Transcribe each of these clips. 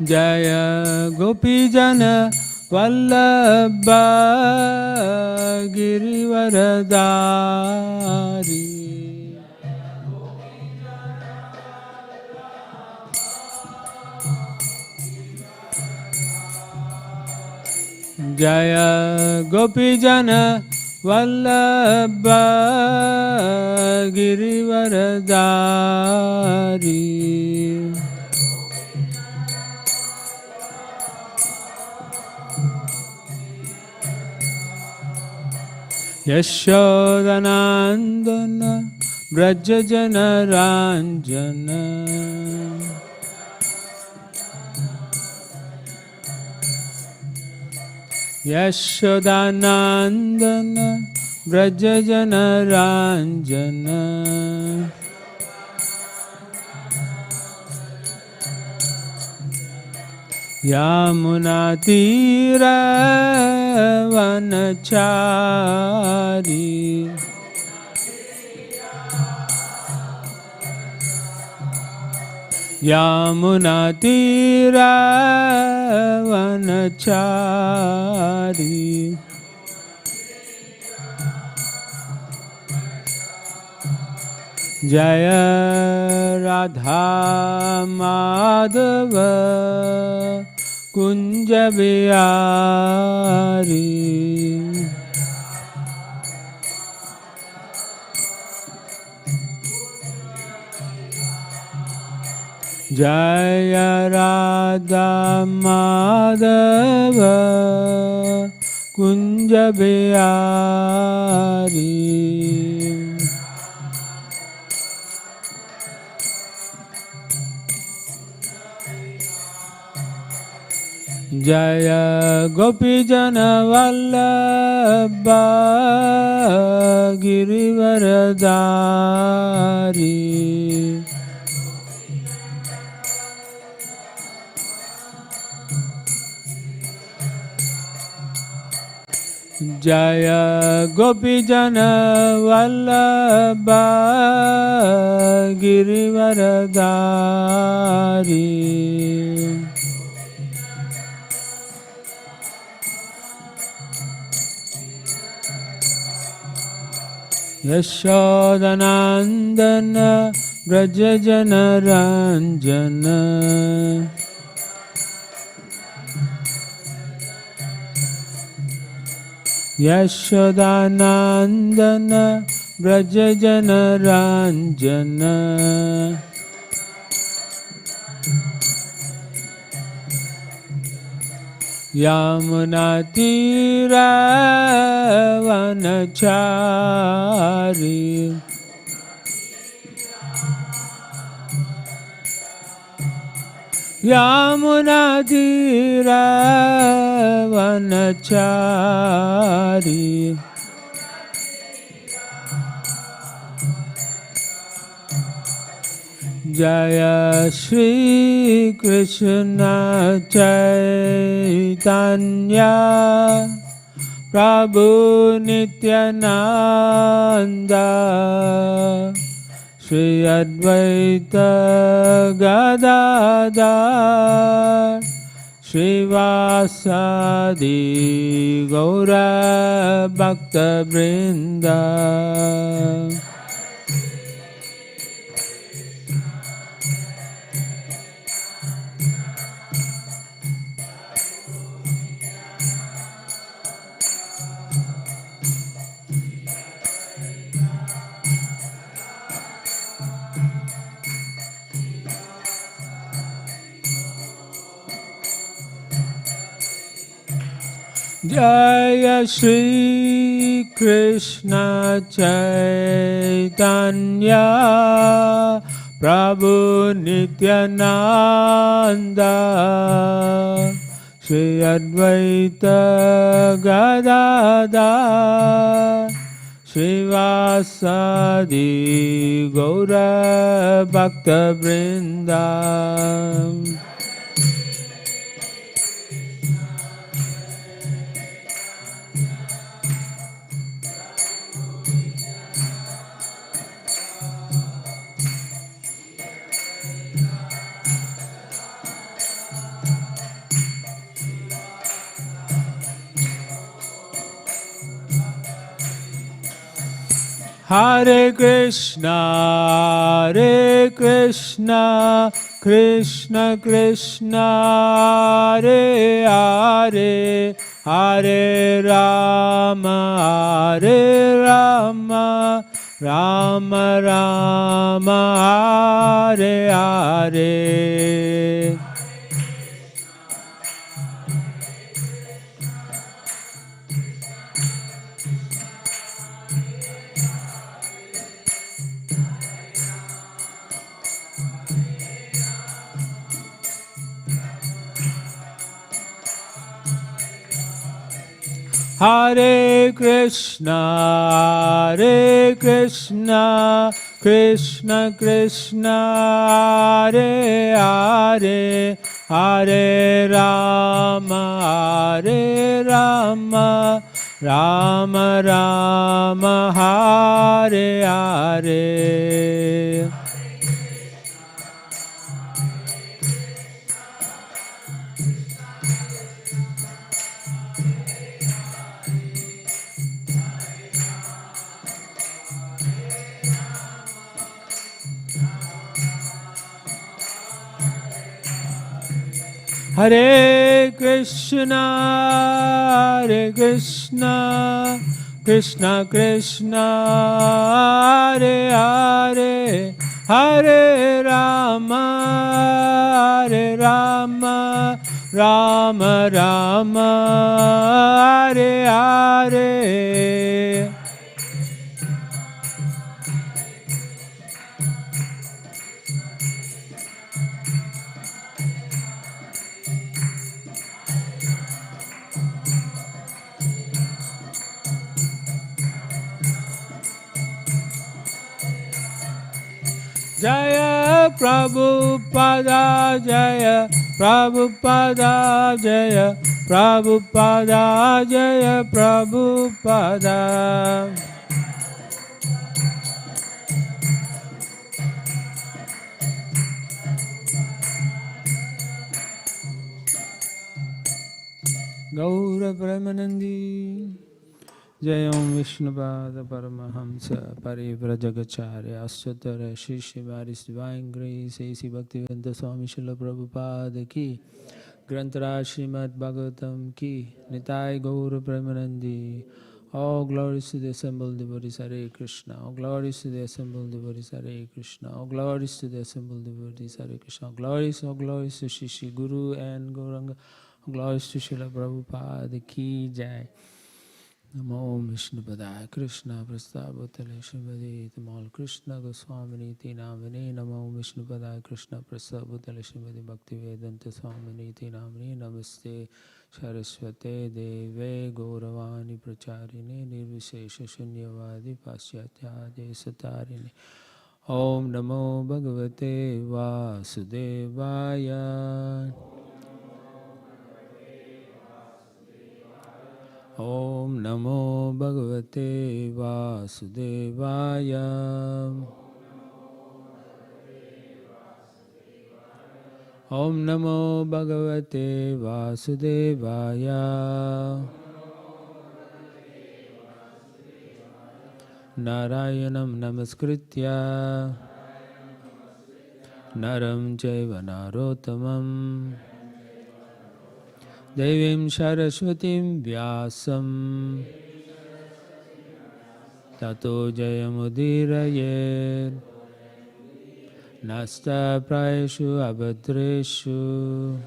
Jaya Gopijana Vallabha Girivaradari. Jaya Gopijana Vallabha Girivaradari. Yashodanandana Brajajana Ranjana. Yashodanandana Brajajana Ranjana. Yamunatira Vanachari. Yamunatira Vanachari. Jaya Radha Madhava Kunja Vihari. Jaya Radha Madhava Kunja Vihari. Jaya Gopijana Vallabha Girivaradari. Jaya Gopijana Vallabha Girivaradari. Yashodanandana Brajajana Ranjana. Yashodanandana Brajajana Ranjana. Yamunatira Vanachari. Yamunatira Vanachari. Jaya Shri Krishna Chaitanya Prabhu Nityananda Shri Advaita Gadadhar Shri Vasadi Gaura Bhakta Vrinda. Jaya Shri Krishna Chaitanya Prabhu Nityananda Shri Advaita Gadadhar Shri Vasadi Gaura Bhakta Vrinda. Hare Krishna, Hare Krishna, Krishna Krishna, Hare Hare, Hare Rama, Hare Rama, Rama Rama, Hare Hare. Hare Krishna, Hare Krishna, Krishna Krishna, Hare Hare, Hare Rama, Hare Rama, Rama Rama, Hare Hare. Hare Krishna, Hare Krishna, Krishna Krishna, Hare Hare, Hare Rama, Hare Rama, Rama Rama, Hare Hare. Jaya Prabhupada, Jaya Prabhupada, Jaya Prabhupada, Jaya Prabhupada. Gaura Premanandi. Jayam Vishnupada Paramahamsa Parivrajagacharya Ashtara Shri Shrivaris Divine Grace A.C. Bhaktivedanta Swami Srila Prabhupada Ki Grantara Śrīmad Bhāgavatam Ki Nitai Gaura Premanandi. All glories to the assembled devotees, Hare Krishna. All glories to the assembled devotees, Hare Krishna. All glories to the assembled devotees, Hare Krishna. All glories to Shri Shri Guru and Gauranga. All glories to Srila Prabhupada Ki Jai. Namo Vishnupadaya Krishna Prastabhutale Śrīmadi Tamal Krishna Goswaminiti Namane. Namo Vishnupadaya Krishna Prastabhutale Śrīmadi Bhaktivedanta Swaminiti Namane. Namaste Saraswate Deve Gauravani Pracharine Nirvishesha Shunyavadi Paschatya Desatarine. Om Namo Bhagavate Vasudevaya. Om Namo Bhagavate Vasudevaya. Om Namo Bhagavate Vasudevaya. Narayanam Namaskritya Naram Chaiva Narottamam Devim Saraswatim Vyasam Tato Jayamudirayet Nasta Prayeshu Abhadreshu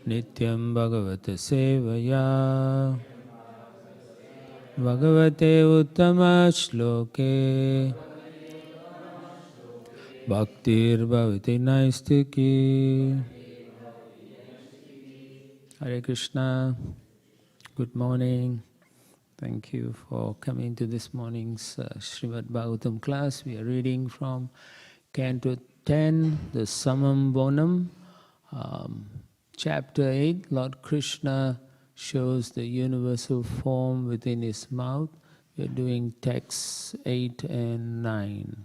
Nityam Bhagavata Sevaya Bhagavate Uttama Shloke Bhaktir Bhavati Naistiki. Hare Krishna, good morning. Thank you for coming to this morning's Śrīmad Bhāgavatam class. We are reading from Canto 10, the Samam Bonam, Chapter 8. Lord Krishna shows the universal form within his mouth. We are doing texts 8 and 9.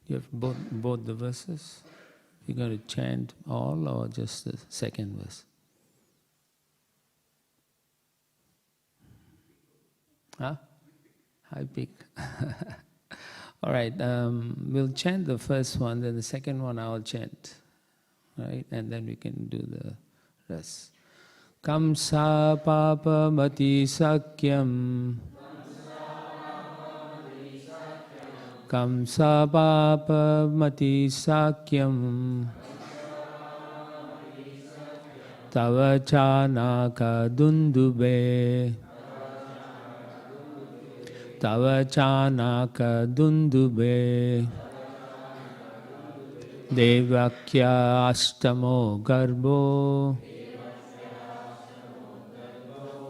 You have both the verses? You're going to chant all or just the second verse? Huh? High peak. All right, we'll chant the first one, then the second one I'll chant. Right, and then we can do the rest. Kamsa papa mati sakyam. Kamsa papa mati sakyam. Tava chanaka dundube. Tava chanaka dundube. Devakya astamo garbo.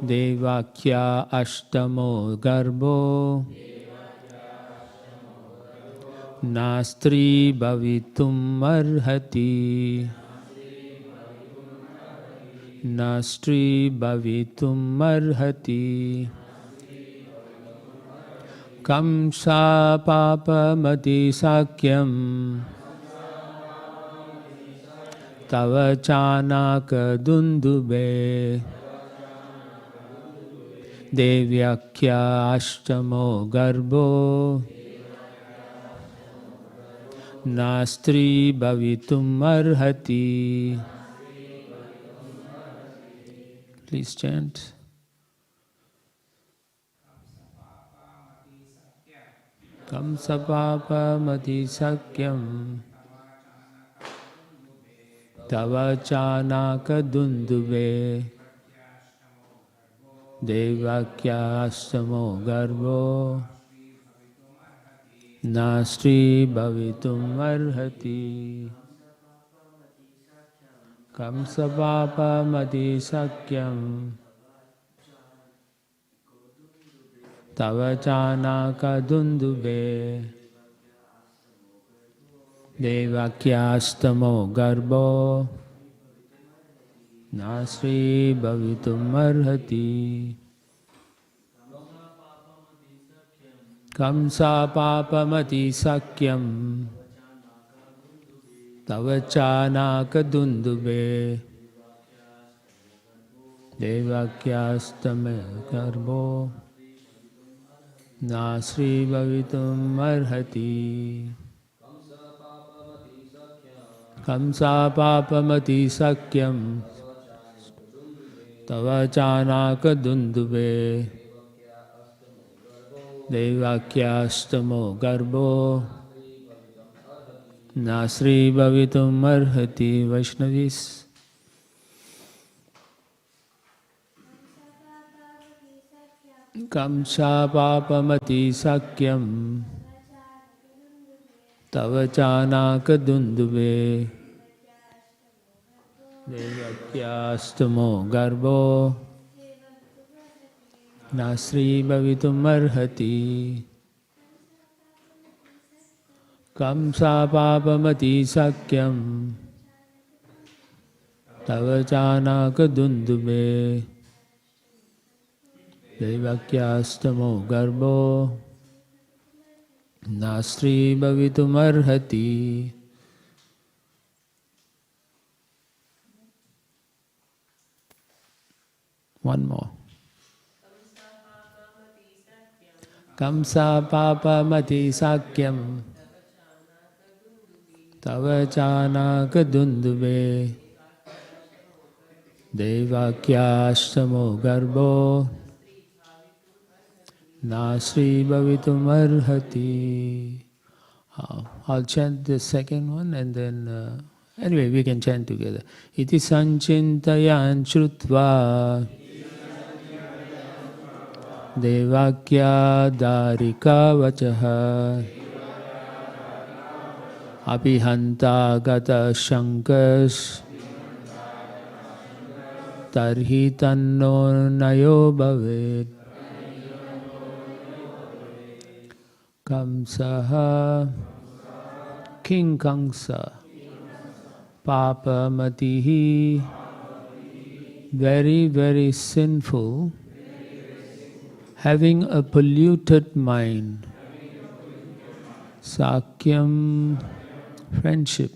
Devakya astamo garbo. Nastri bhavitum arhati. Nastri bhavitum arhati. Kamsa papa mati sakyam. Tava chanaka dundube. Devyakya ashtamo garbo. Nastri bhavitum arhati. Please chant. Kamsa papa mati sakyam. Tava chanaka dundube. Devakya astamo garbo. Nastri bhavitum arhati. Kamsa papa mati sakyam. Tava chanaka dundube. Devakya astamo garbo. Nastri bhavitum arhati. Kamsa papa mati sakyam. Tava chanaka dundube. Devakya astamo garbo. Nastri bhavitum arhati. Kamsa papa mati sakyam. Tava chanaka dundube. Devakya astamo garbo. Nastri bhavitum arhati. Vaishnavis. Kamsa papa mati sakyam. Tava chanaka dundube. Devakya astamo garbo. Nastri bhavitum arhati. Kamsa papa mati sakyam. Tava chanaka dundube. Devakya astamo garbo. Nastri bhavitum arhati. One more. Kamsa papa mati sakyam. Tava chanaka dundube. Devakya astamo garbo. Nastri bhavitum arhati. I'll chant the second one and then anyway we can chant together. Iti sanchintayan shrutva. Devakya darika vachaha. Abhihanta gata shankas. Tarhi tanno nayo bhavet. Kamsaha King Kamsa Papa Matihi, very, very sinful, having a polluted mind. Sakyam, friendship.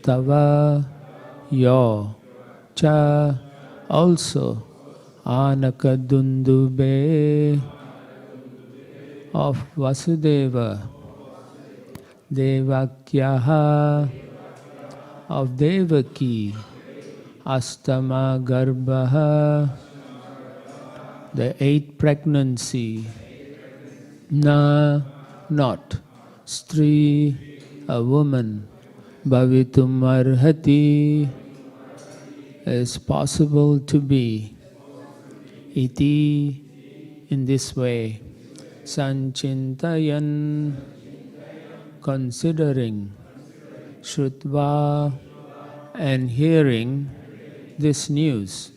Tava, your. Cha, also. Anakadundube, of Vasudeva, Devakyaha, of Devaki, Astama Garbhaha, the 8th pregnancy, Na, not, Stri, a woman, Bhavitum Arhati, is possible to be, Iti, in this way, Sanchintayan, considering, Shrutva, and hearing this news,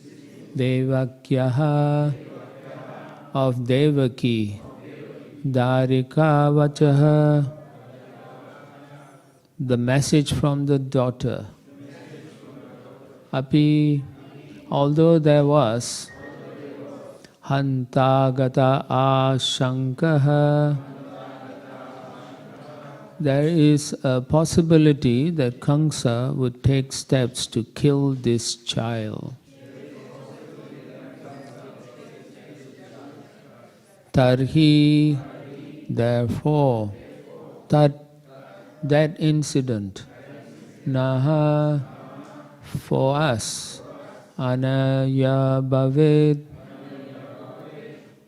Devakyaha, of Devaki, Darika Vachaha, the message from the daughter. Api, although there was Hantagata Ashankaha, there is a possibility that Kamsa would take steps to kill this child. Tarhi, therefore, that incident, Naha, for us, Anaya Bhavet,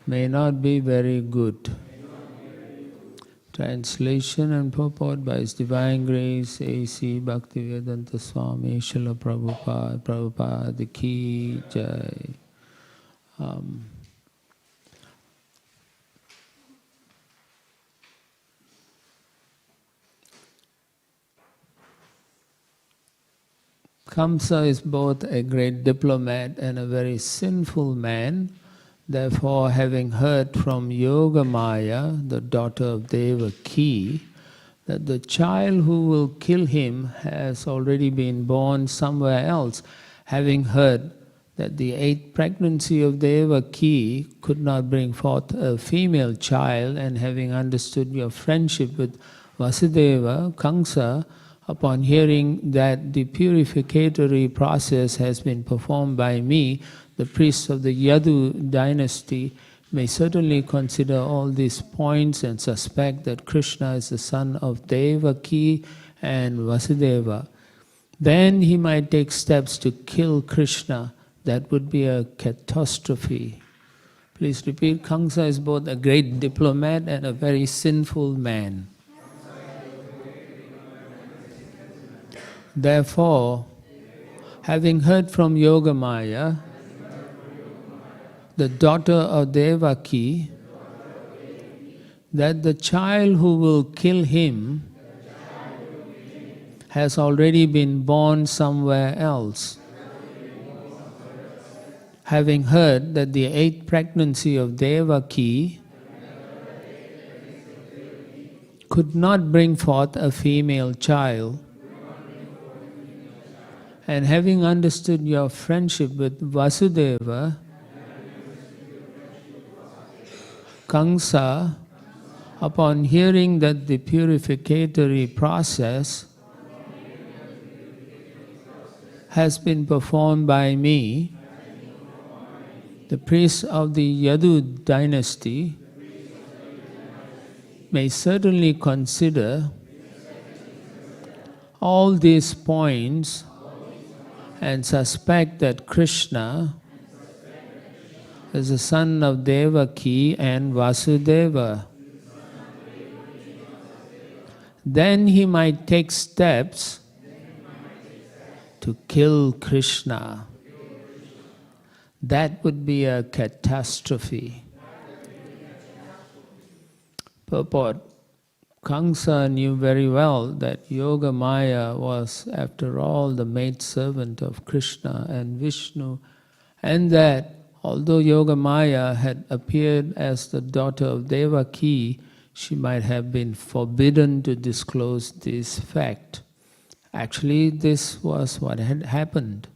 may not be very good. Translation and purport by His Divine Grace A.C. Bhaktivedanta Swami Srila Prabhupada, Prabhupada Ki Jai. Kamsa is both a great diplomat and a very sinful man. Therefore, having heard from Yogamaya, the daughter of Devaki, that the child who will kill him has already been born somewhere else, having heard that the 8th pregnancy of Devaki could not bring forth a female child, and having understood your friendship with Vasudeva, Kamsa, upon hearing that the purificatory process has been performed by me, the priests of the Yadu dynasty, may certainly consider all these points and suspect that Krishna is the son of Devaki and Vasudeva. Then he might take steps to kill Krishna. That would be a catastrophe. Please repeat, Kamsa is both a great diplomat and a very sinful man. Therefore, having heard from Yogamaya, the daughter of Devaki, that the child who will kill him has already been born somewhere else. Having heard that the 8th pregnancy of Devaki could not bring forth a female child, and having understood your friendship with Vasudeva, Kamsa, upon hearing that the purificatory process has been performed by me, the priests of the Yadu dynasty may certainly consider all these points and suspect that Krishna is the son of Devaki and Vasudeva. Then he might take steps to kill Krishna. That would be a catastrophe. Purport. Kamsa knew very well that Yogamaya was, after all, the maidservant of Krishna and Vishnu, and that although Yogamaya had appeared as the daughter of Devaki, she might have been forbidden to disclose this fact. Actually, this was what had happened.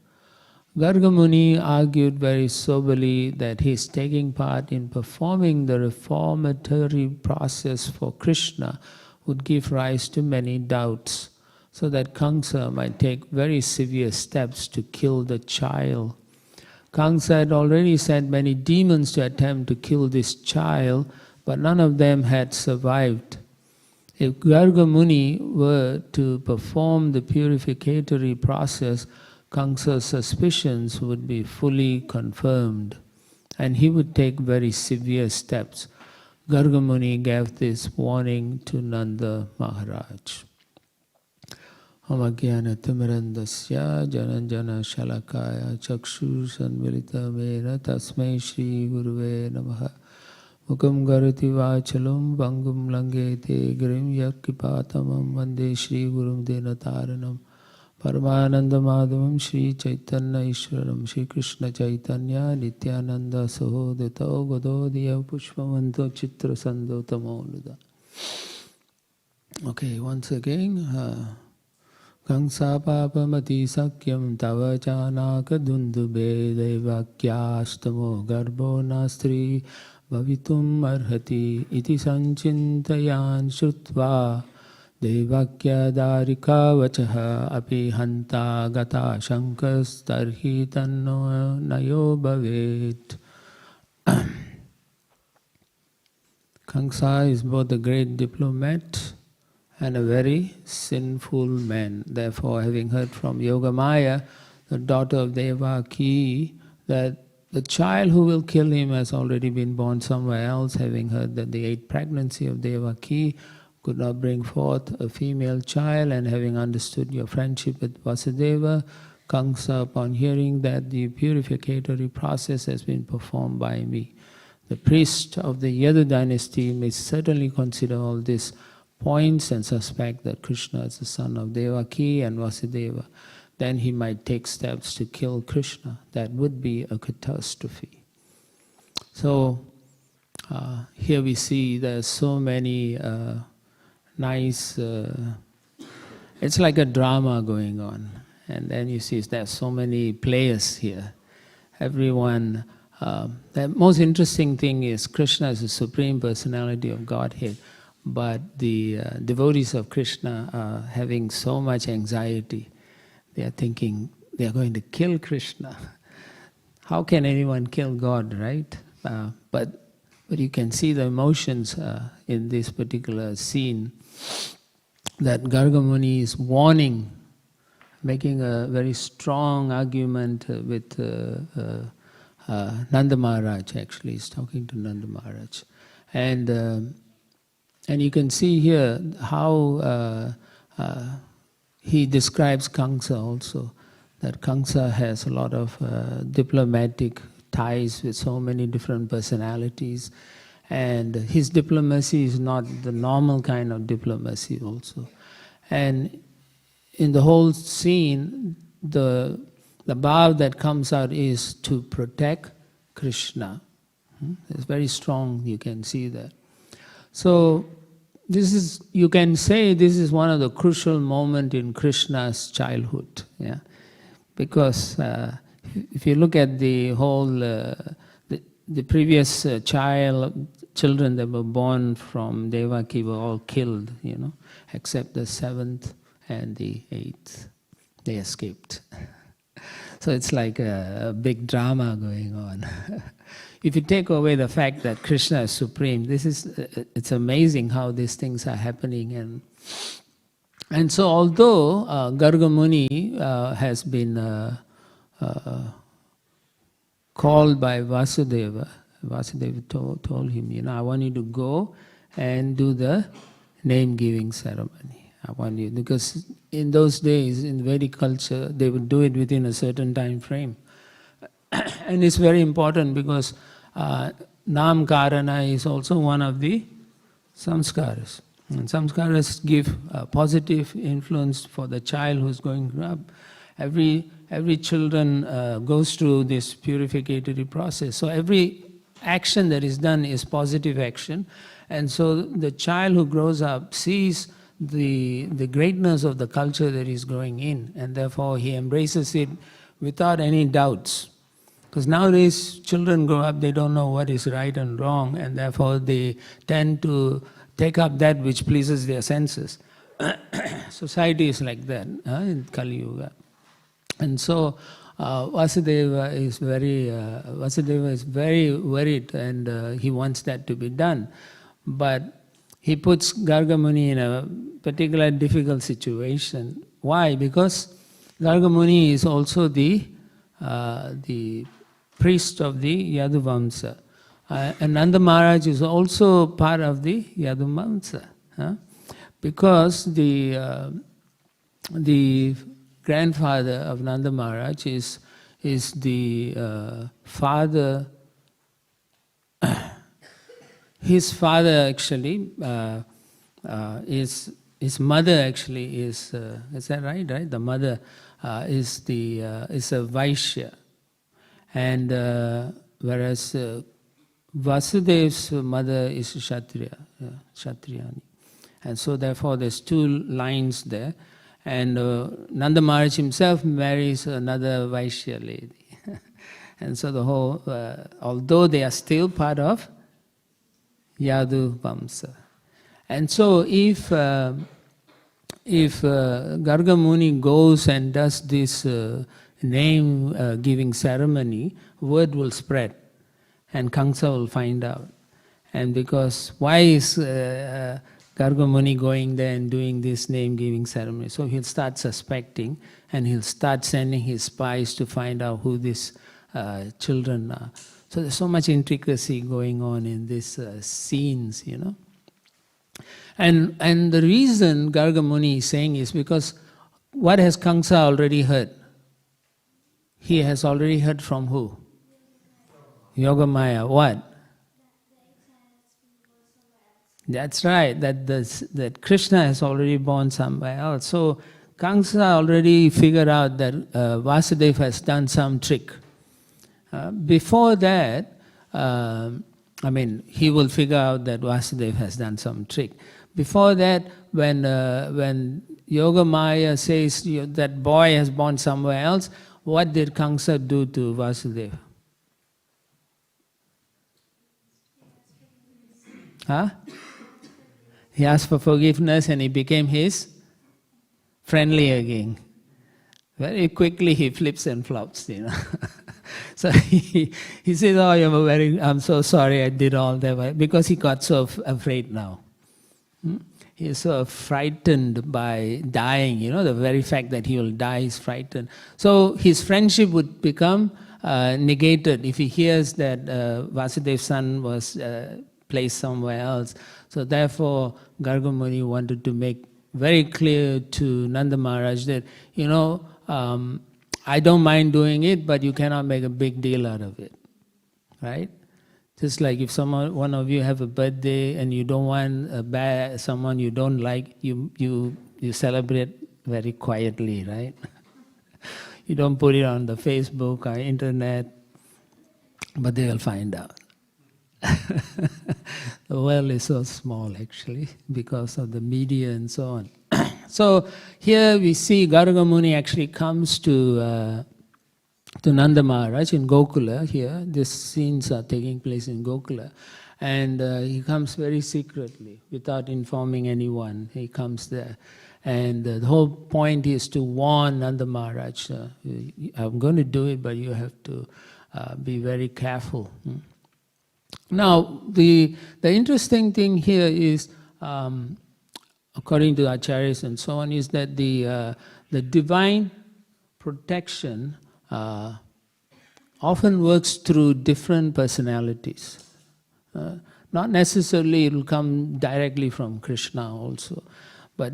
Garga Muni argued very soberly that his taking part in performing the reformatory process for Krishna would give rise to many doubts, so that Kamsa might take very severe steps to kill the child. Kamsa had already sent many demons to attempt to kill this child, but none of them had survived. If Garga Muni were to perform the purificatory process, Kamsa's suspicions would be fully confirmed, and he would take very severe steps. Garga Muni gave this warning to Nanda Maharaj. Amagyana timirandasya jananjana shalakaya chakshu sanvilita mena tasmai shri guruve namaha. Mukam garati vachalum bangum langete grim yakkipatamam vande shri gurum denataranam. Paramananda madhavam Shri Chaitanya Ishwaram Shri Krishna Chaitanya Nityananda Sahodito Gododiya Pushpamanto Chitra Sando Tamonuda. Okay, once again. Kamsa papamati sakyam tava chanaka dundube devakyastamo garbo nastri bhavitum arhati iti sancintayan shrutva devakya darika vachaha api hanta gata shankas tarhi tanno nayo bhavet. Kamsa is both a great diplomat and a very sinful man. Therefore, having heard from Yogamaya, the daughter of Devaki, that the child who will kill him has already been born somewhere else, having heard that the 8th pregnancy of Devaki could not bring forth a female child, and having understood your friendship with Vasudeva, Kamsa, upon hearing that the purificatory process has been performed by me. The priest of the Yadu dynasty may certainly consider all this points and suspect that Krishna is the son of Devaki and Vasudeva. Then he might take steps to kill Krishna. That would be a catastrophe. So here we see there's so many nice, it's like a drama going on. And then you see there's so many players here. Everyone, the most interesting thing is Krishna is the Supreme Personality of Godhead. But the devotees of Krishna are having so much anxiety. They are thinking they are going to kill Krishna. How can anyone kill God, right? But you can see the emotions in this particular scene, that Garga Muni is warning, making a very strong argument with Nanda Maharaj. Actually, he's talking to Nanda Maharaj. And you can see here how he describes Kamsa also, that Kamsa has a lot of diplomatic ties with so many different personalities, and his diplomacy is not the normal kind of diplomacy also. And in the whole scene, the bhav that comes out is to protect Krishna. It's very strong, you can see that. So this is, you can say this is one of the crucial moments in Krishna's childhood, yeah, because if you look at the whole, the previous children that were born from Devaki were all killed, except the 7th and the 8th. They escaped. So it's like a big drama going on. If you take away the fact that Krishna is supreme, it's amazing how these things are happening. And so although Garga Muni has been called by Vasudeva told him, I want you to go and do the name-giving ceremony. I want you, because in those days, in Vedic culture, they would do it within a certain time frame. And it's very important because Nam Karana is also one of the samskaras. And samskaras give a positive influence for the child who's going up. Every children goes through this purificatory process. So every action that is done is positive action. And so the child who grows up sees the greatness of the culture that he's growing in, and therefore he embraces it without any doubts. Because nowadays children grow up, they don't know what is right and wrong, and therefore they tend to take up that which pleases their senses. Society is like that in Kali Yuga. And so Vasudeva is very worried, and he wants that to be done. but he puts Garga Muni in a particular difficult situation. Why? Because Garga Muni is also the priest of the Yaduvamsa. And Nanda Maharaj is also part of the Yaduvamsa. Because the grandfather of Nanda Maharaj is the father. His father actually his mother actually is that right? Right, the mother is a Vaishya, and whereas Vasudev's mother is Kshatriya, Kshatriyani, and so therefore there's two lines there. And Nanda Maharaj himself marries another Vaishya lady. And so the whole, although they are still part of Yadu Vamsa. And so if Garga Muni goes and does this name giving ceremony, word will spread and Kamsa will find out. And because why is Garga Muni going there and doing this name-giving ceremony? So he'll start suspecting and he'll start sending his spies to find out who these children are. So there's so much intricacy going on in these scenes, you know. And the reason Garga Muni is saying is because what has Kamsa already heard? He has already heard from who? Yogamaya. What? That's right, that Krishna has already born somewhere else. So Kamsa already figured out that Vasudeva has done some trick. Before that, I mean, he will figure out that Vasudeva has done some trick. Before that, when Yogamaya says that boy has born somewhere else, what did Kamsa do to Vasudeva? Huh? He asked for forgiveness and he became his friendly again. Very quickly he flips and flops, you know. So he says, oh, I'm so sorry I did all that, because he got so afraid now. He's so frightened by dying, you know, the very fact that he will die is frightened. So his friendship would become negated if he hears that Vasudeva's son was placed somewhere else. So therefore, Garga Muni wanted to make very clear to Nanda Maharaj that, you know, I don't mind doing it, but you cannot make a big deal out of it, right? Just like if one of you have a birthday and you don't want someone you don't like, you celebrate very quietly, right? You don't put it on the Facebook or internet, but they will find out. The world is so small actually because of the media and so on. So here we see Garga Muni actually comes to Nanda Maharaj in Gokula here. These scenes are taking place in Gokula. And he comes very secretly without informing anyone. He comes there. And the whole point is to warn Nanda Maharaj, I'm going to do it, but you have to be very careful. Now, the interesting thing here is, according to Acharyas and so on, is that the divine protection often works through different personalities. Not necessarily it will come directly from Krishna also, but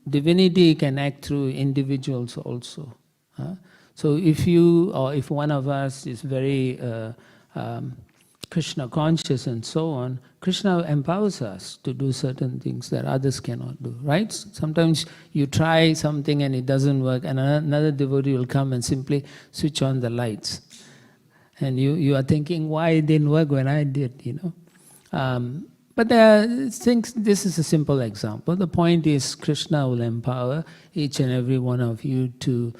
divinity can act through individuals also. So if you, or if one of us is very Krishna conscious and so on, Krishna empowers us to do certain things that others cannot do, right? Sometimes you try something and it doesn't work, and another devotee will come and simply switch on the lights. And you are thinking, why it didn't work when I did, you know? But there are things, this is a simple example. The point is Krishna will empower each and every one of you to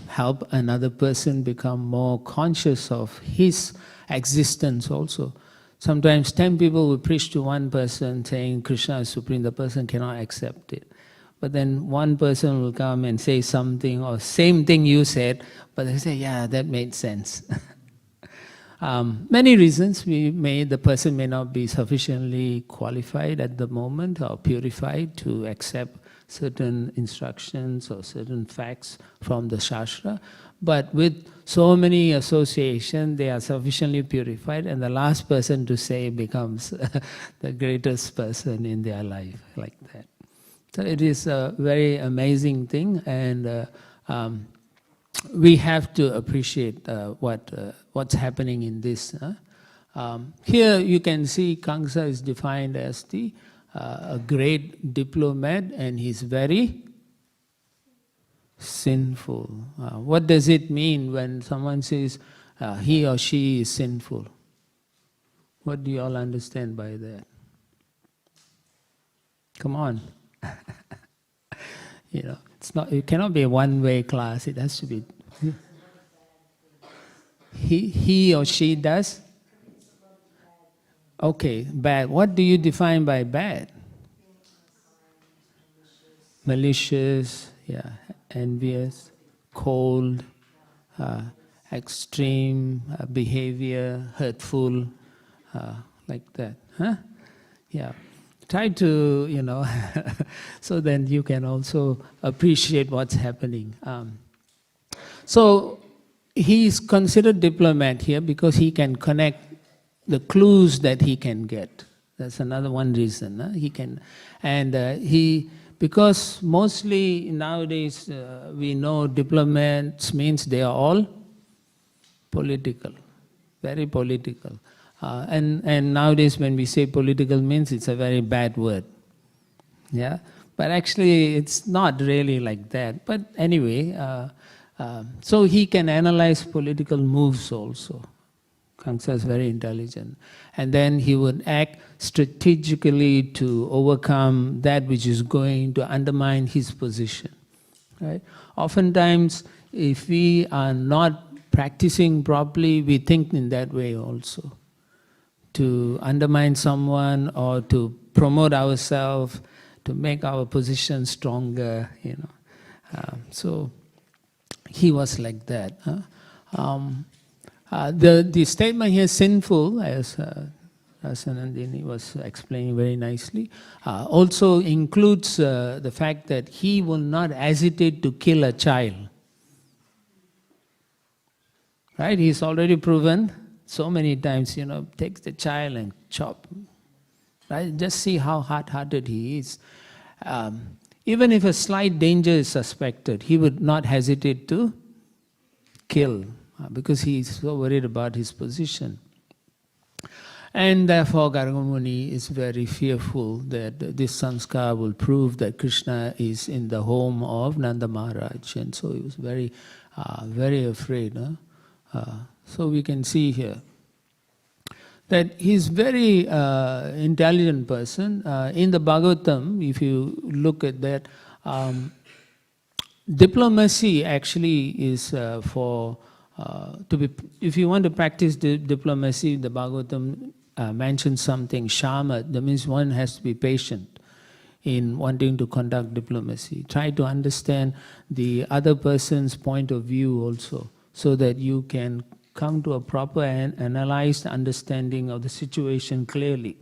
help another person become more conscious of his existence also. Sometimes 10 people will preach to one person saying Krishna is supreme, the person cannot accept it. But then one person will come and say something or same thing you said, but they say, yeah, that made sense. Many reasons. The person may not be sufficiently qualified at the moment or purified to accept certain instructions or certain facts from the Shastra. But with so many associations, they are sufficiently purified, and the last person to say becomes the greatest person in their life, like that. So it is a very amazing thing, and we have to appreciate what's happening in this. Here you can see Kamsa is defined as a great diplomat, and he's very sinful. What does it mean when someone says he or she is sinful? What do you all understand by that? Come on. It cannot be a one-way class. It has to be. He or she does? Okay, bad. What do you define by bad? Malicious, yeah, envious, cold, extreme behavior, hurtful, like that. Huh? Yeah. Try to, so then you can also appreciate what's happening. So he is considered diplomat here because he can connect the clues that he can get. That's another one reason. He can, and because mostly nowadays we know diplomats means they are all political, very political. And nowadays when we say political means it's a very bad word. Yeah, but actually it's not really like that. But anyway, so he can analyze political moves also. Kamsa is very intelligent. And then he would act strategically to overcome that which is going to undermine his position. Right? Oftentimes, if we are not practicing properly, we think in that way also. To undermine someone or to promote ourselves, to make our position stronger, So he was like that. The statement here, sinful, as Rasanandini was explaining very nicely, also includes the fact that he will not hesitate to kill a child. Right? He's already proven so many times, takes the child and chop. Right? Just see how hard-hearted he is. Even if a slight danger is suspected, he would not hesitate to kill because he is so worried about his position. And therefore, Gargamuni is very fearful that this sanskar will prove that Krishna is in the home of Nanda Maharaj. And so he was very, very afraid. So we can see here that he's very intelligent person. In the Bhagavatam, if you look at that, diplomacy actually is if you want to practice diplomacy, the Bhagavatam mentions something, shamat, that means one has to be patient in wanting to conduct diplomacy. Try to understand the other person's point of view also, so that you can come to a proper and analyzed understanding of the situation clearly.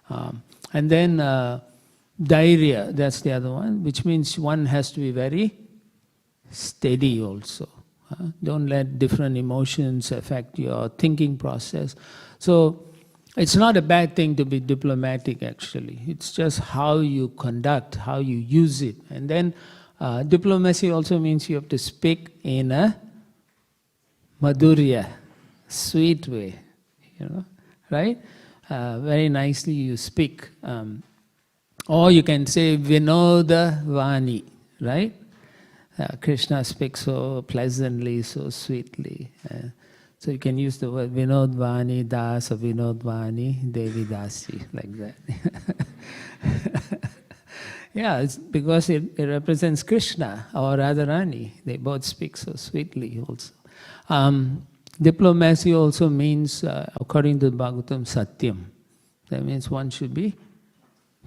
And then dhairya, that's the other one, which means one has to be very steady also. Don't let different emotions affect your thinking process. So it's not a bad thing to be diplomatic actually. It's just how you conduct, how you use it. And then diplomacy also means you have to speak in a madhurya, sweet way, right? Very nicely you speak. Or you can say Vinoda Vani, right? Krishna speaks so pleasantly, so sweetly. So you can use the word Vinod Vani, Dasa Vinod Vani, Devi Dasi, like that. Yeah, it's because it represents Krishna or Radharani. They both speak so sweetly also. Diplomacy also means, according to the Bhagavatam, Satyam. That means one should be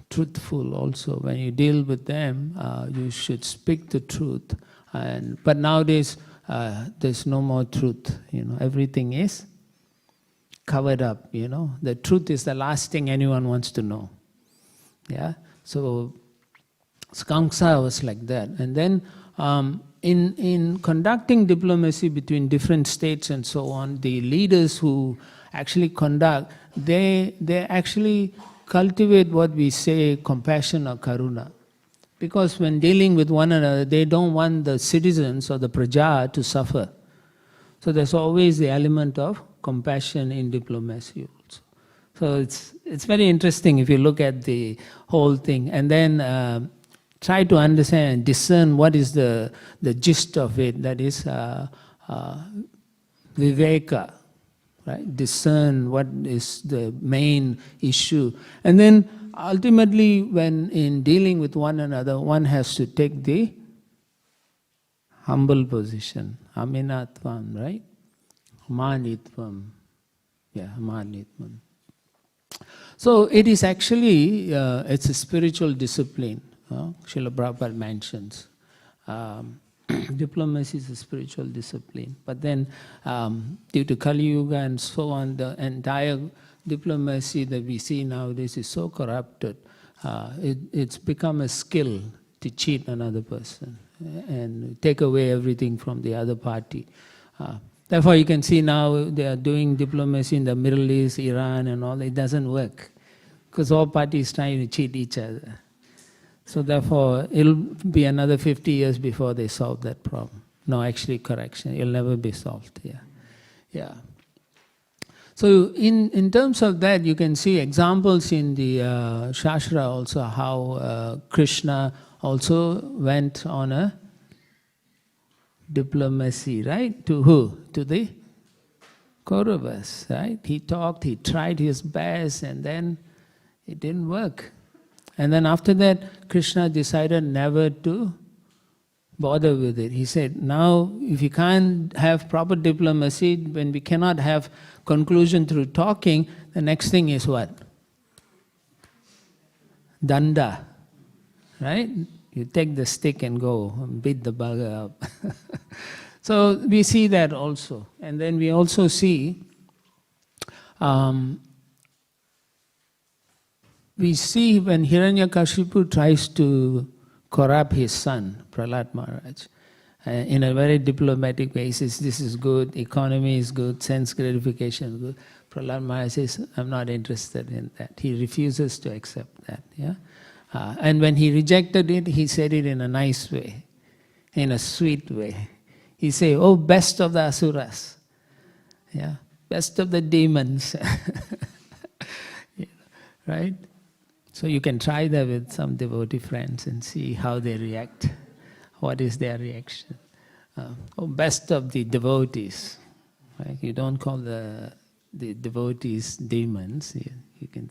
truthful also. When you deal with them, you should speak the truth. But nowadays, there's no more truth. Everything is covered up, you know. The truth is the last thing anyone wants to know. Yeah? So Kamsa was like that. And then in conducting diplomacy between different states and so on, the leaders who actually conduct, they actually cultivate what we say compassion or karuna. Because when dealing with one another, they don't want the citizens or the praja to suffer. So there's always the element of compassion in diplomacy also. So it's very interesting if you look at the whole thing. And then try to understand and discern what is the gist of it, that is viveka, right? Discern what is the main issue. And then ultimately, when in dealing with one another, one has to take the humble position, aminatvam, right? Manitvam, yeah, manitvam. So it is actually, it's a spiritual discipline. Srila Prabhupada mentions. Diplomacy is a spiritual discipline. But then, due to Kali Yuga and so on, the entire diplomacy that we see nowadays is so corrupted. It's become a skill to cheat another person and take away everything from the other party. Therefore, you can see now they are doing diplomacy in the Middle East, Iran and all. It doesn't work because all parties trying to cheat each other. So therefore, it'll be another 50 years before they solve that problem. No, actually, correction. It'll never be solved. Yeah. So in terms of that, you can see examples in the Shastra also how Krishna also went on a diplomacy, right? To who? To the Kauravas, right? He talked, he tried his best, and then it didn't work. And then after that, Krishna decided never to bother with it. He said, now if you can't have proper diplomacy, when we cannot have conclusion through talking, the next thing is what? Danda, right? You take the stick and go and beat the bugger up. So we see that also. And then we also see when Hiranyakashipu tries to corrupt his son, Prahlad Maharaj, in a very diplomatic way. He says, this is good, economy is good, sense gratification is good. Prahlad Maharaj says, I'm not interested in that. He refuses to accept that. Yeah? And when he rejected it, he said it in a nice way, in a sweet way. He said, oh, best of the asuras, yeah, best of the demons, yeah, right? So you can try that with some devotee friends and see how they react. What is their reaction? Oh, best of the devotees. Right? You don't call the devotees demons. You can.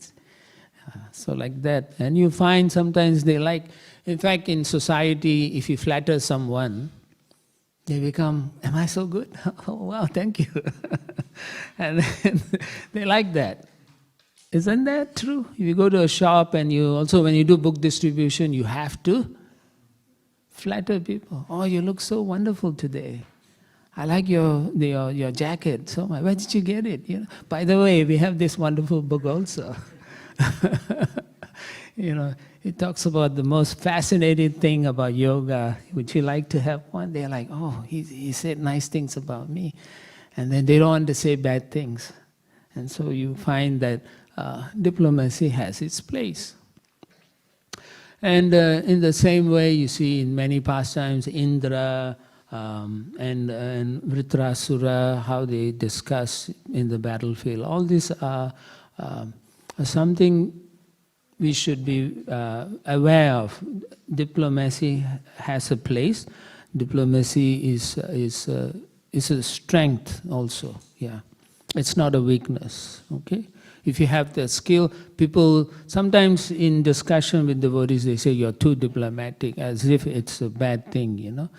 So like that. And you find sometimes they like, in fact in society, if you flatter someone, they become, am I so good? Oh wow, thank you. And then they like that. Isn't that true? If you go to a shop and you also, when you do book distribution, you have to flatter people. Oh, you look so wonderful today. I like your jacket so much. Where did you get it? You know? By the way, we have this wonderful book also. You know, it talks about the most fascinating thing about yoga. Would you like to have one? They're like, oh, he said nice things about me. And then they don't want to say bad things. And so you find that diplomacy has its place. And in the same way, you see in many pastimes, Indra and Vritrasura, how they discuss in the battlefield. All these are something we should be aware of. Diplomacy has a place. Diplomacy is a strength also. Yeah, it's not a weakness. Okay. If you have the skill, people sometimes in discussion with devotees, they say you're too diplomatic, as if it's a bad thing, you know.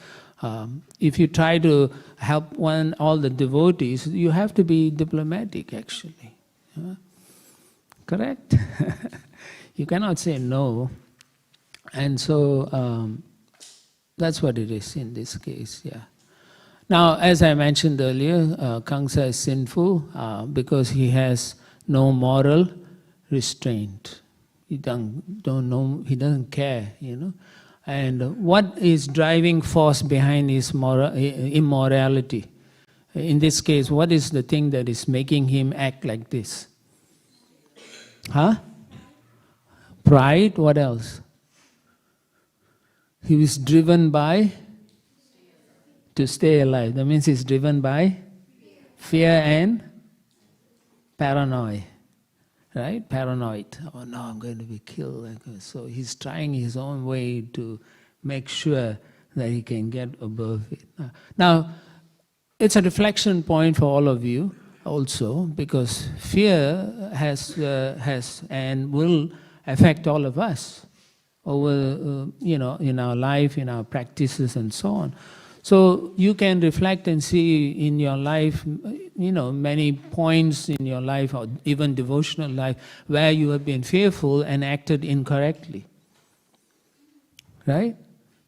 If you try to help all the devotees, you have to be diplomatic actually. Yeah? Correct? You cannot say no. And so that's what it is in this case, yeah. Now, as I mentioned earlier, Kamsa is sinful because he has no moral restraint. He doesn't care, And what is driving force behind his immorality? In this case, what is the thing that is making him act like this? Pride, what else? He was driven by to stay alive. That means he's driven by fear and paranoia. Right? Paranoid. Oh no, I'm going to be killed. So he's trying his own way to make sure that he can get above it. Now, it's a reflection point for all of you also, because fear has and will affect all of us over, in our life, in our practices and so on. So you can reflect and see in your life, many points in your life or even devotional life where you have been fearful and acted incorrectly. Right?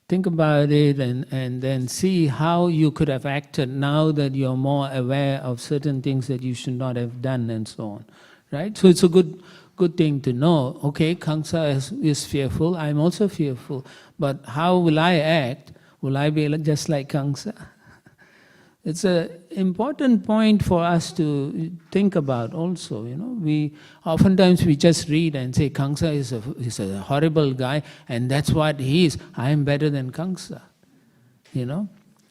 Think about it and then see how you could have acted now that you're more aware of certain things that you should not have done and so on. Right? So it's a good thing to know. Okay, Kamsa is fearful, I'm also fearful, but how will I act? Will I be just like Kamsa? It's an important point for us to think about also. Oftentimes we just read and say Kamsa is a horrible guy, and that's what he is. I am better than Kamsa.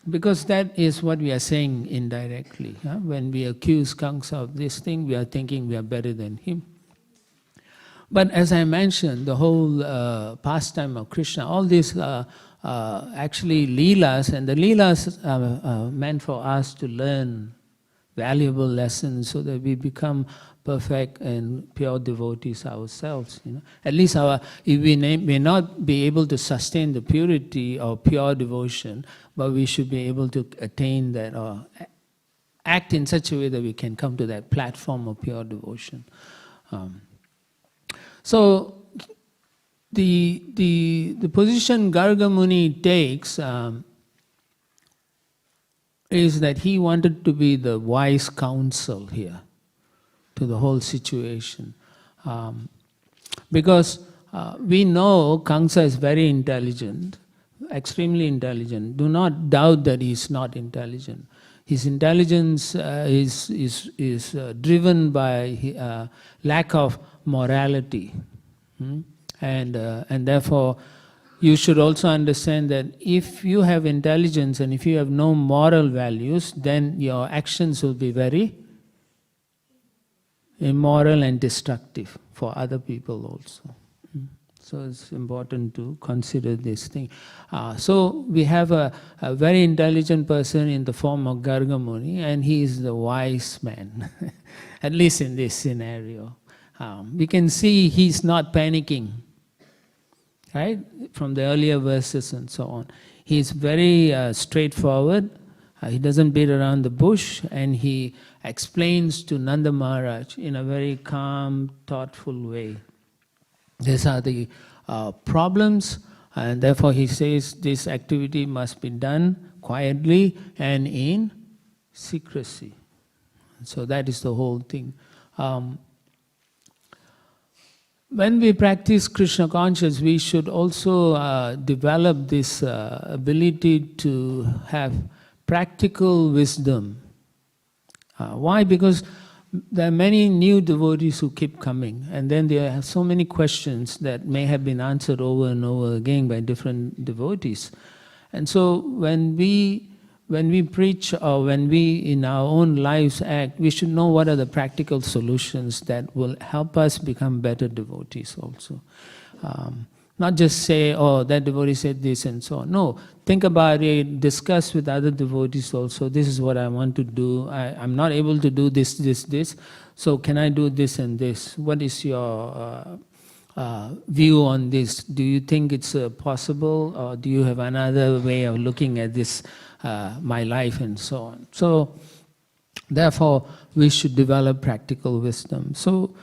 Because that is what we are saying indirectly. When we accuse Kamsa of this thing, we are thinking we are better than him. But as I mentioned, the whole pastime of Krishna, all these actually leelas, and the leelas are meant for us to learn valuable lessons so that we become perfect and pure devotees ourselves. At least we may not be able to sustain the purity of pure devotion, but we should be able to attain that or act in such a way that we can come to that platform of pure devotion. So the position Garga Muni takes is that he wanted to be the wise counsel here to the whole situation. Because we know Kamsa is very intelligent, extremely intelligent. Do not doubt that he is not intelligent. His intelligence is driven by lack of morality. And therefore, you should also understand that if you have intelligence and if you have no moral values, then your actions will be very immoral and destructive for other people also. So it's important to consider this thing. So we have a very intelligent person in the form of Garga Muni, and he is the wise man, at least in this scenario. We can see he's not panicking, right? From the earlier verses and so on. He's very straightforward. He doesn't beat around the bush, and he explains to Nanda Maharaj in a very calm, thoughtful way. These are the problems, and therefore he says this activity must be done quietly and in secrecy. So that is the whole thing. When we practice Krishna consciousness, we should also develop this ability to have practical wisdom. Why? Because there are many new devotees who keep coming, and then there are so many questions that may have been answered over and over again by different devotees. And so when we preach or when we in our own lives act, we should know what are the practical solutions that will help us become better devotees also. Not just say, oh, that devotee said this and so on. No, think about it, discuss with other devotees also. This is what I want to do. I'm not able to do this. So can I do this and this? What is your view on this? Do you think it's possible, or do you have another way of looking at this, my life and so on? So therefore, we should develop practical wisdom. So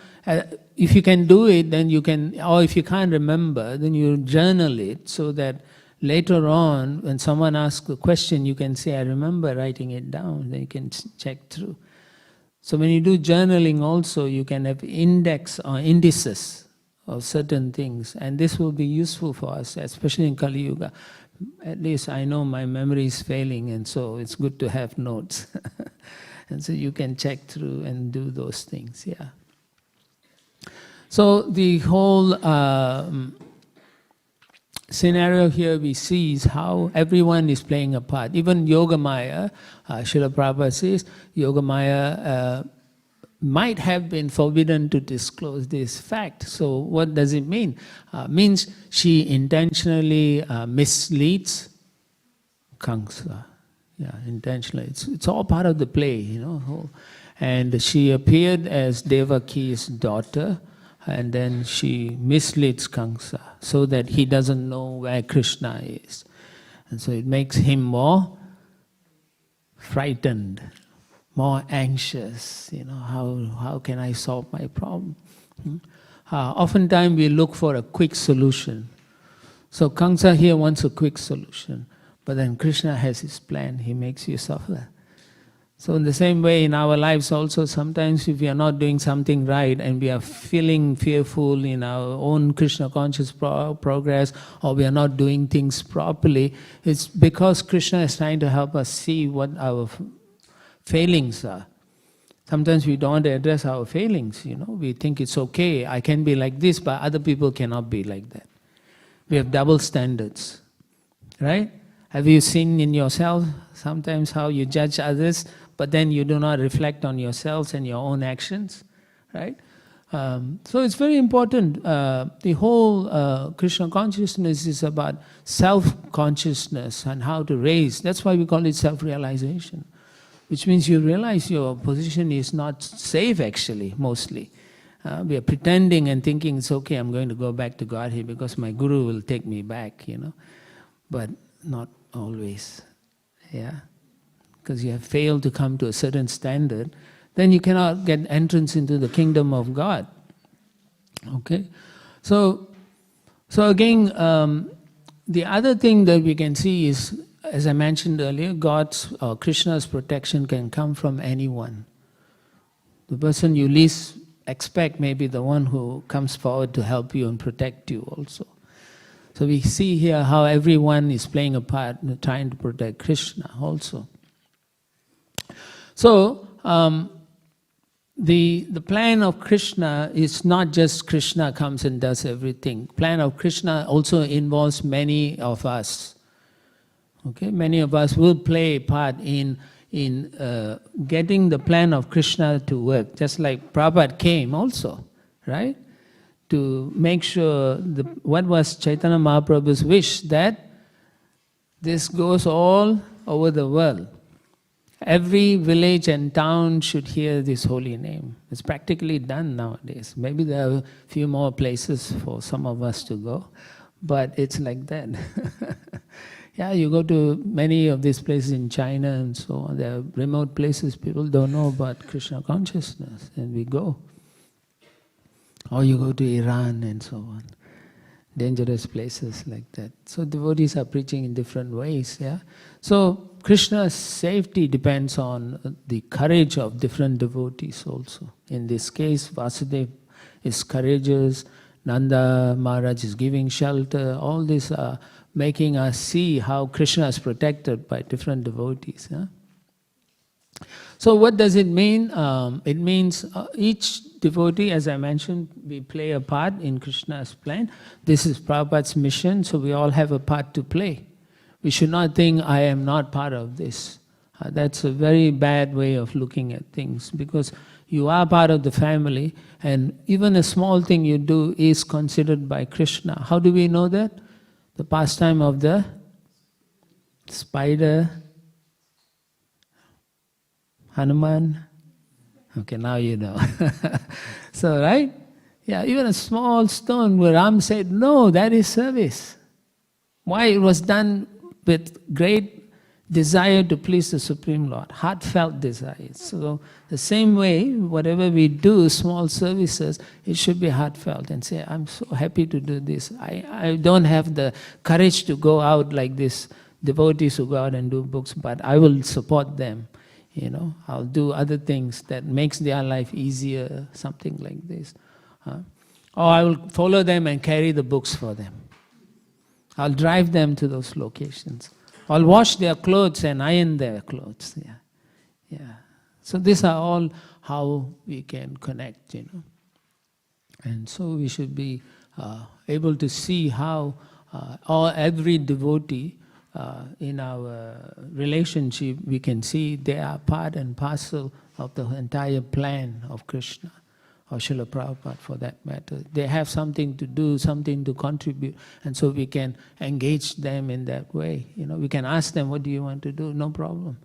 if you can do it, then you can, or if you can't remember, then you journal it so that later on, when someone asks a question, you can say, I remember writing it down, then you can check through. So when you do journaling also, you can have index or indices of certain things, and this will be useful for us, especially in Kali Yuga. At least I know my memory is failing, and so it's good to have notes. And so you can check through and do those things, yeah. So the whole scenario here we see is how everyone is playing a part. Even Yogamaya, Srila Prabhupada says, Yogamaya might have been forbidden to disclose this fact. So what does it mean? Means she intentionally misleads Kamsa. Yeah, intentionally. It's all part of the play, you know. And she appeared as Devaki's daughter, and then she misleads Kamsa so that he doesn't know where Krishna is. And so it makes him more frightened, more anxious, you know, how can I solve my problem? Oftentimes we look for a quick solution. So Kamsa here wants a quick solution, but then Krishna has his plan, he makes you suffer. So in the same way in our lives also, sometimes if we are not doing something right and we are feeling fearful in our own Krishna conscious progress, or we are not doing things properly, it's because Krishna is trying to help us see what our failings are. Sometimes we don't address our failings, you know. We think it's okay, I can be like this, but other people cannot be like that. We have double standards, right? Have you seen in yourself sometimes how you judge others, but then you do not reflect on yourselves and your own actions, right? So it's very important. The whole Krishna consciousness is about self-consciousness and how to raise. That's why we call it self-realization, which means you realize your position is not safe actually, mostly. We are pretending and thinking it's okay, I'm going to go back to Godhead because my Guru will take me back, you know. But not always, yeah. Because you have failed to come to a certain standard, then you cannot get entrance into the kingdom of God. Okay? So again, the other thing that we can see is, as I mentioned earlier, God's or Krishna's protection can come from anyone. The person you least expect may be the one who comes forward to help you and protect you also. So we see here how everyone is playing a part in trying to protect Krishna also. So the plan of Krishna is not just Krishna comes and does everything. Plan of Krishna also involves many of us. Okay, many of us will play a part in getting the plan of Krishna to work. Just like Prabhupada came also, right? To make sure, what was Chaitanya Mahaprabhu's wish? That this goes all over the world. Every village and town should hear this holy name. It's practically done nowadays. Maybe there are a few more places for some of us to go, but it's like that. Yeah, you go to many of these places in China and so on. There are remote places, people don't know about Krishna consciousness, and we go. Or you go to Iran and so on. Dangerous places like that. So devotees are preaching in different ways, yeah. So Krishna's safety depends on the courage of different devotees also. In this case, Vasudeva is courageous, Nanda Maharaj is giving shelter, all these are making us see how Krishna is protected by different devotees. Yeah? So what does it mean? It means each devotee, as I mentioned, we play a part in Krishna's plan. This is Prabhupada's mission, so we all have a part to play. We should not think, I am not part of this. That's a very bad way of looking at things, because you are part of the family, and even a small thing you do is considered by Krishna. How do we know that? The pastime of the spider, Hanuman. Okay, now you know. So, right? Yeah, even a small stone where Ram said, no, that is service. Why? It was done with great desire to please the Supreme Lord, heartfelt desire. So the same way, whatever we do, small services, it should be heartfelt and say, I'm so happy to do this. I don't have the courage to go out like this, devotees who go out and do books, but I will support them. I'll do other things that makes their life easier, something like this. Or I will follow them and carry the books for them. I'll drive them to those locations. I'll wash their clothes and iron their clothes. Yeah. So these are all how we can connect, And so we should be able to see how every devotee in our relationship, we can see they are part and parcel of the entire plan of Krishna, or Srila Prabhupada for that matter. They have something to do, something to contribute, and so we can engage them in that way. We can ask them, what do you want to do? No problem,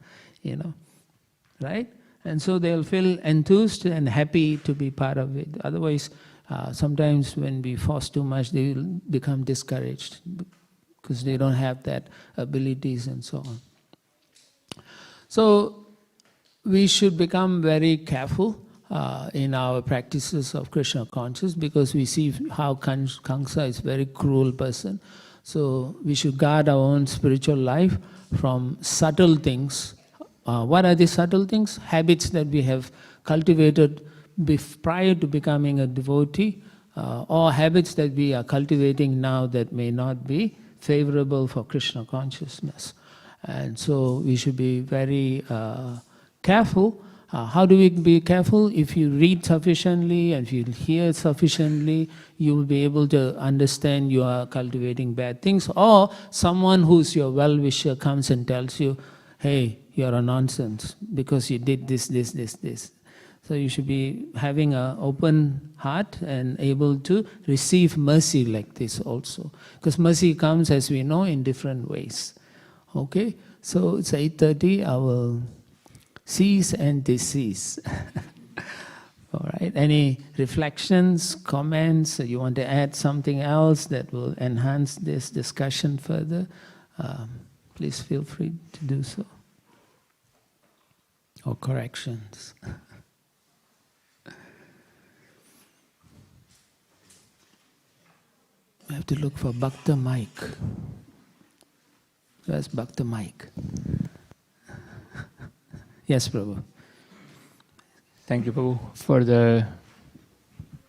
right? And so they'll feel enthused and happy to be part of it. Otherwise, sometimes when we force too much, they will become discouraged because they don't have that abilities and so on. So we should become very careful in our practices of Krishna consciousness, because we see how Kamsa is a very cruel person. So we should guard our own spiritual life from subtle things. What are these subtle things? Habits that we have cultivated prior to becoming a devotee, or habits that we are cultivating now that may not be favorable for Krishna consciousness. And so we should be very careful. How do we be careful? If you read sufficiently and if you hear sufficiently, you will be able to understand you are cultivating bad things. Or someone who's your well-wisher comes and tells you, hey, you're a nonsense because you did this. So you should be having an open heart and able to receive mercy like this also. Because mercy comes, as we know, in different ways. Okay? So it's 8:30, I will cease and desist. All right. Any reflections, comments? You want to add something else that will enhance this discussion further? Please feel free to do so. Or corrections. I have to look for Bhakta Mike. Where's Bhakta Mike? Yes, Prabhu. Thank you, Prabhu, for the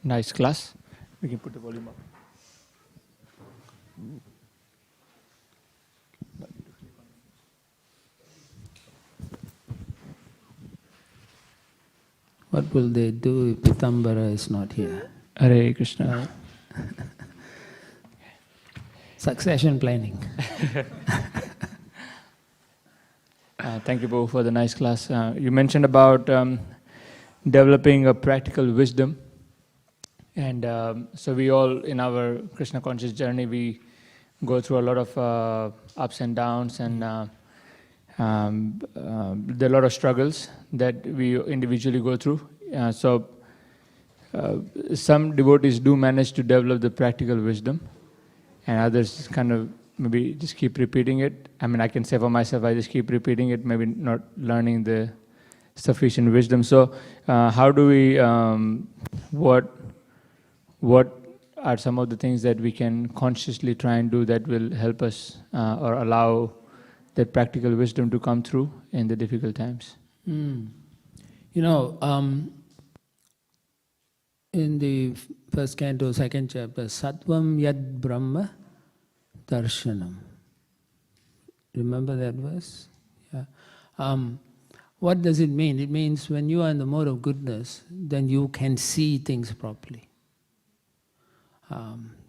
nice class. We can put the volume up. What will they do if Pitambara is not here? Hare Krishna. Succession planning. Thank you, Prabhu, for the nice class. You mentioned about developing a practical wisdom. And so we all, in our Krishna conscious journey, we go through a lot of ups and downs, and there are a lot of struggles that we individually go through. So some devotees do manage to develop the practical wisdom, and others kind of maybe just keep repeating it. I mean, I can say for myself, I just keep repeating it, maybe not learning the sufficient wisdom. So how do we, what are some of the things that we can consciously try and do that will help us or allow that practical wisdom to come through in the difficult times? You know, in the first canto, second chapter, Sattvam Yad Brahma Darshanam. Remember that verse? Yeah. What does it mean? It means when you are in the mode of goodness, then you can see things properly.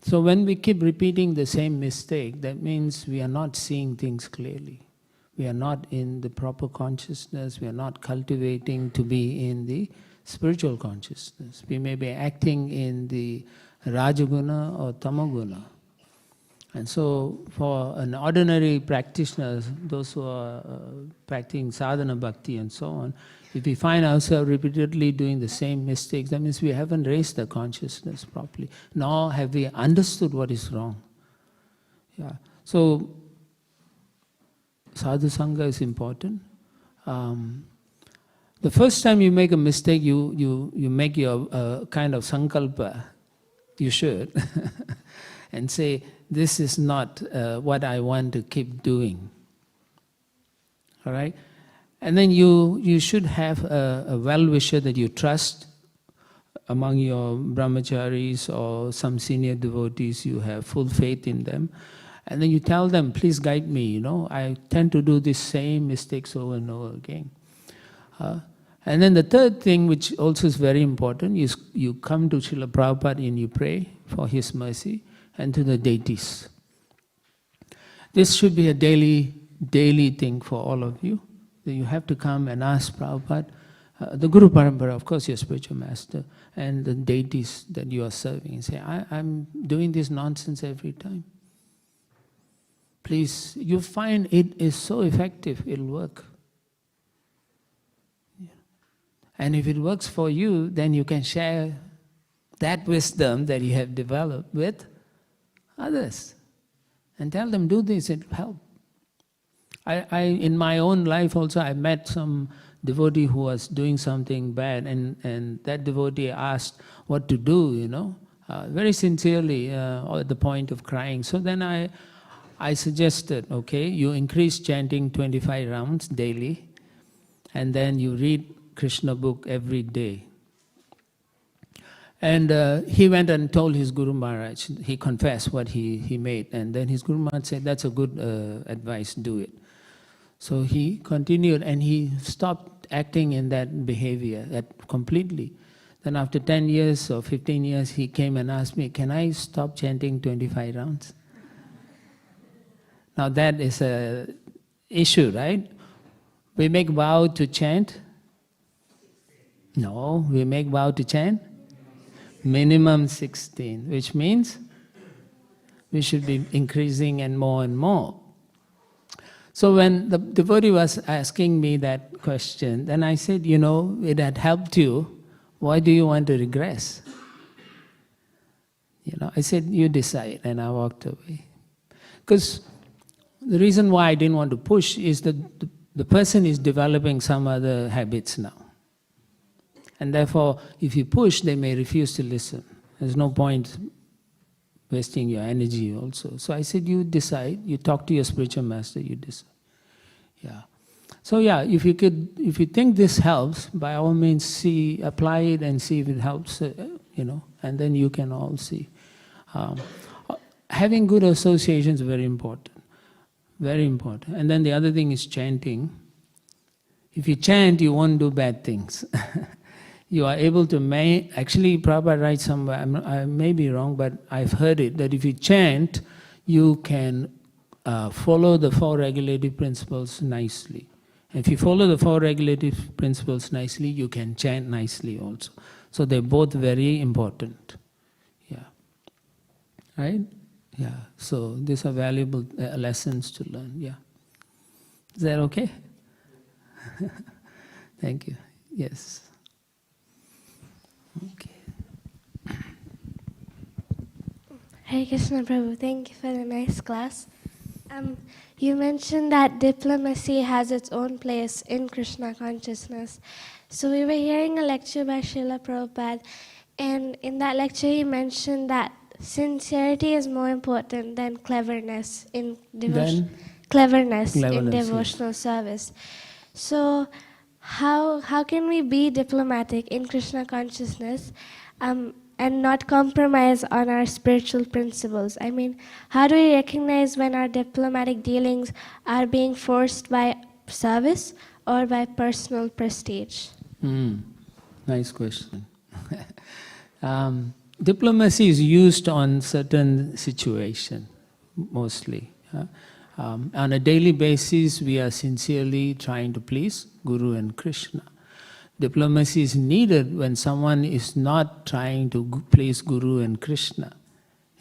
So when we keep repeating the same mistake, that means we are not seeing things clearly. We are not in the proper consciousness, we are not cultivating to be in the spiritual consciousness. We may be acting in the Rajaguna or Tamaguna. And so for an ordinary practitioner, those who are practicing sadhana bhakti and so on, if we find ourselves repeatedly doing the same mistakes, that means we haven't raised the consciousness properly, nor have we understood what is wrong. Yeah. So sadhu sangha is important. The first time you make a mistake, you make your kind of sankalpa, you should, and say, this is not what I want to keep doing. All right? And then you should have a well-wisher that you trust among your brahmacharis or some senior devotees. You have full faith in them. And then you tell them, please guide me, I tend to do this same mistakes over and over again. And then the third thing, which also is very important, is you come to Srila Prabhupada and you pray for his mercy and to the deities. This should be a daily thing for all of you. That you have to come and ask Prabhupada, the Guru Parampara, of course, your spiritual master, and the deities that you are serving, and say, I'm doing this nonsense every time. Please, you find it is so effective, it'll work. And if it works for you, then you can share that wisdom that you have developed with others. And tell them, do this, it will help. I in my own life also, I met some devotee who was doing something bad, and that devotee asked what to do, very sincerely, at the point of crying. So then I suggested, okay, you increase chanting 25 rounds daily, and then you read Krishna book every day. And he went and told his Guru Maharaj, he confessed what he made, and then his Guru Maharaj said, that's a good advice, do it. So he continued and he stopped acting in that behavior completely. Then after 10 years or 15 years, he came and asked me, can I stop chanting 25 rounds? Now that is an issue, right? We make vow to chant. No, we make vow to chant minimum 16, which means we should be increasing and more. So when the devotee was asking me that question, then I said, it had helped you, why do you want to regress? I said, you decide, and I walked away. Because the reason why I didn't want to push is that the person is developing some other habits now. And therefore, if you push, they may refuse to listen. There's no point wasting your energy also. So I said, you decide, you talk to your spiritual master, you decide. Yeah. So yeah, if you think this helps, by all means apply it and see if it helps, and then you can all see. Having good associations is very important. Very important. And then the other thing is chanting. If you chant, you won't do bad things. You are able to actually Prabhupada writes somewhere, I may be wrong, but I've heard it, that if you chant, you can follow the 4 regulative principles nicely. If you follow the 4 regulative principles nicely, you can chant nicely also. So they're both very important. Yeah. Right? Yeah. So these are valuable lessons to learn. Yeah. Is that okay? Thank you. Yes. Okay. Hare Krishna Prabhu, thank you for the nice class. You mentioned that diplomacy has its own place in Krishna consciousness. So we were hearing a lecture by Srila Prabhupada, and in that lecture he mentioned that sincerity is more important than cleverness in devotional service. So how can we be diplomatic in Krishna consciousness and not compromise on our spiritual principles? I mean, how do we recognize when our diplomatic dealings are being forced by service or by personal prestige? Nice question. Diplomacy is used on certain situations, mostly. On a daily basis, we are sincerely trying to please Guru and Krishna. Diplomacy is needed when someone is not trying to please Guru and Krishna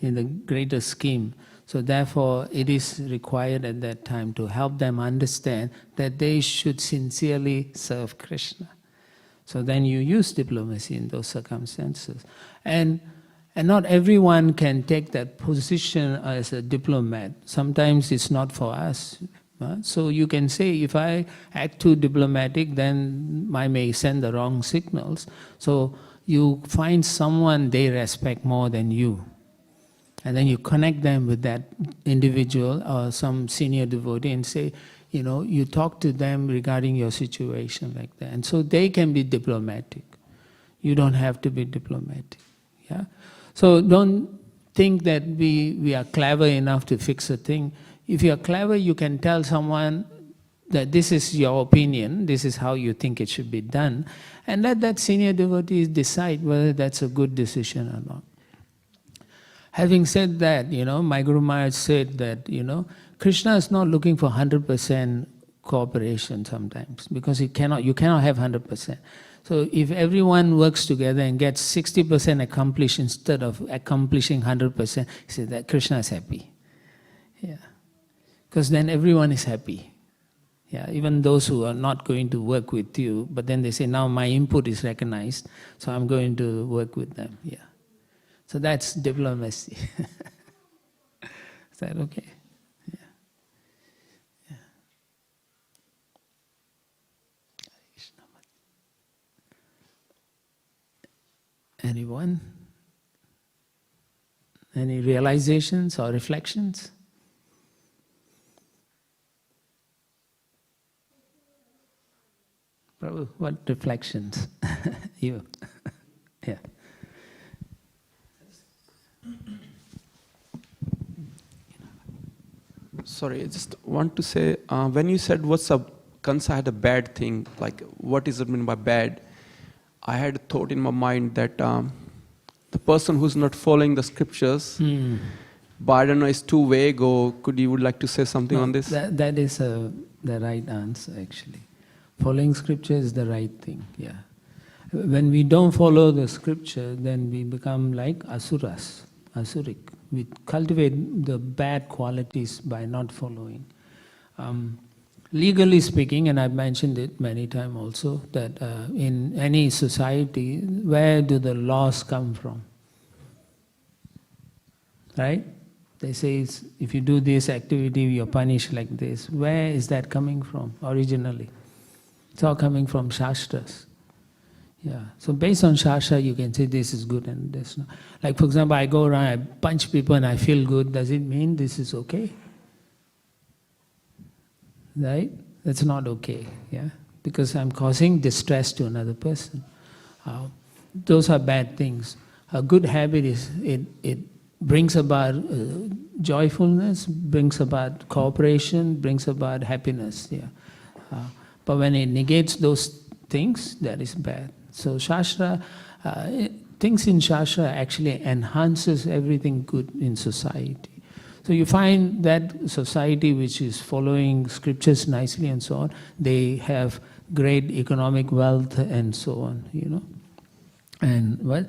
in the greater scheme. So therefore, it is required at that time to help them understand that they should sincerely serve Krishna. So then you use diplomacy in those circumstances. And not everyone can take that position as a diplomat. Sometimes it's not for us. So you can say, if I act too diplomatic, then I may send the wrong signals. So you find someone they respect more than you. And then you connect them with that individual or some senior devotee and say, you talk to them regarding your situation like that. And so they can be diplomatic. You don't have to be diplomatic. Yeah? So don't think that we are clever enough to fix a thing. If you are clever, you can tell someone that this is your opinion, this is how you think it should be done, and let that senior devotee decide whether that's a good decision or not. Having said that, my Guru Maharaj said that, Krishna is not looking for 100% cooperation sometimes, because you cannot have 100%. So if everyone works together and gets 60% accomplished instead of accomplishing 100%, he said that Krishna is happy. Yeah. Because then everyone is happy. Yeah, even those who are not going to work with you, but then they say, now my input is recognized, so I'm going to work with them. Yeah. So that's diplomacy. Is that okay? Yeah. Yeah. Anyone? Any realizations or reflections? Prabhu, what reflections? You? Yeah. Sorry, I just want to say, when you said Kansa had a bad thing, like what is it mean by bad? I had a thought in my mind that the person who's not following the scriptures, but I don't know, it's too vague, or you would like to say something on this? That is the right answer, actually. Following scripture is the right thing, yeah. When we don't follow the scripture, then we become like asuras, asuric. We cultivate the bad qualities by not following. Legally speaking, and I've mentioned it many times also, that in any society, where do the laws come from? Right? They say, if you do this activity, you're punished like this. Where is that coming from originally? It's all coming from Shastras. Yeah. So based on Shastra, you can say this is good and this not. Like for example, I go around, I punch people and I feel good. Does it mean this is okay? Right? That's not okay. Yeah. Because I'm causing distress to another person. Those are bad things. A good habit is it brings about joyfulness, brings about cooperation, brings about happiness. Yeah. But when it negates those things, that is bad. So Shastra, things in Shastra actually enhances everything good in society. So you find that society which is following scriptures nicely and so on, they have great economic wealth and so on, And what?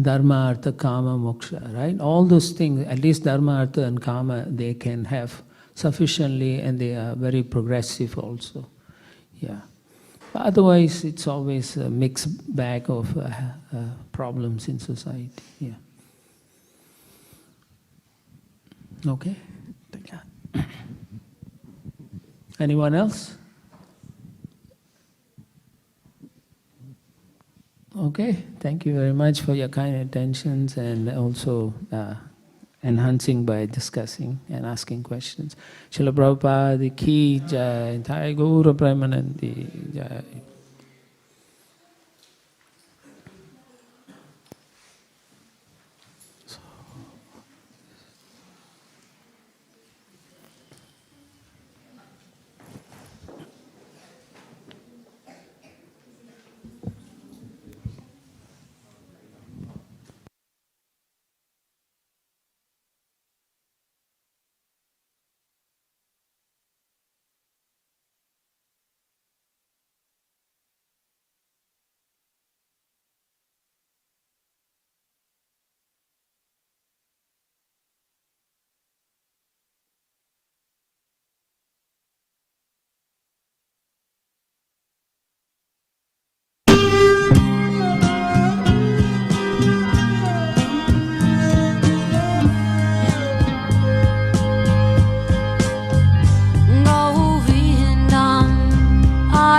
Dharma, Artha, Kama, Moksha, right? All those things, at least Dharma, Artha and Kama, they can have sufficiently, and they are very progressive also. Yeah. Otherwise, it's always a mixed bag of problems in society. Yeah. Okay. Anyone else? Okay. Thank you very much for your kind attentions and also enhancing by discussing and asking questions. Srila Prabhupada ki jai, Thai Guru Premanandi jai.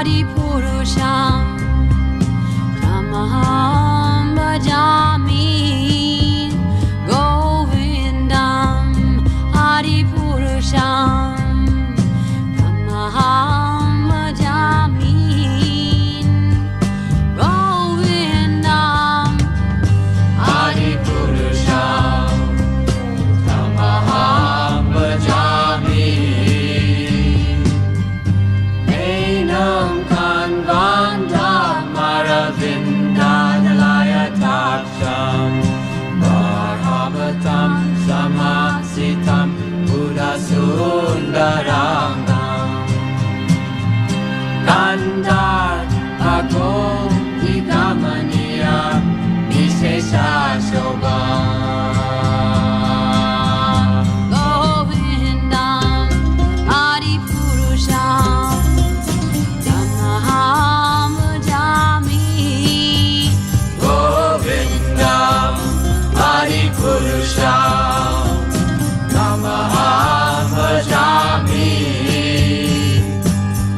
Adipurusham Tamaham Bhajami Govindam Adipurusham Tamaham Bhajami Govindam Adipurusham Tamaham Bhajami Enam Kanvandam Maravindadalaya Taksham Bhagavatam Samasitam Buddha Sundarangam Nandar Bhagom Hikamaniya Vishesha Shobham Govindam Adipurusham Tamaham Bhajami Govindam Adipurusham Tamaham Bhajami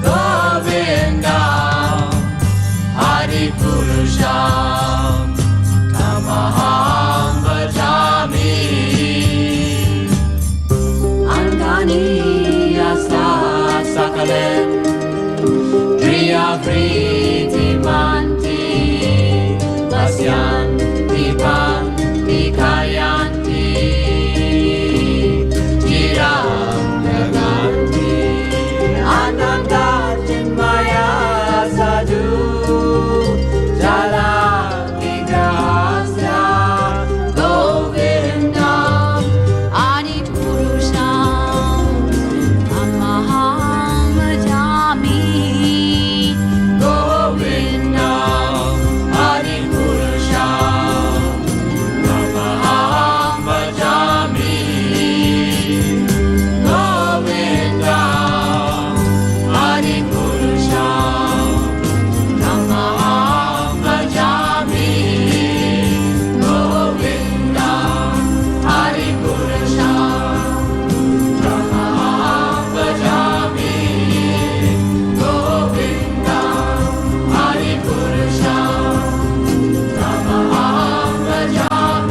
Govindam Adipurusham Tamaham Bhajami Angani Yasa Sakalen Priya Priti Manti Pasyanti Panti Kayanti Chiram Jaganti Ananda Chinmaya Sadhu Jala Vigrahasya Govindam Adipurusham Tamaham Bhajami Govindam Adipurusham Tamaham Bhajami Govindam Adipurusham Tamaham Bhajami Govindam Adipurusham Tamaham Bhajami Govindam Adipurusham Tamaham Bhajami Govindam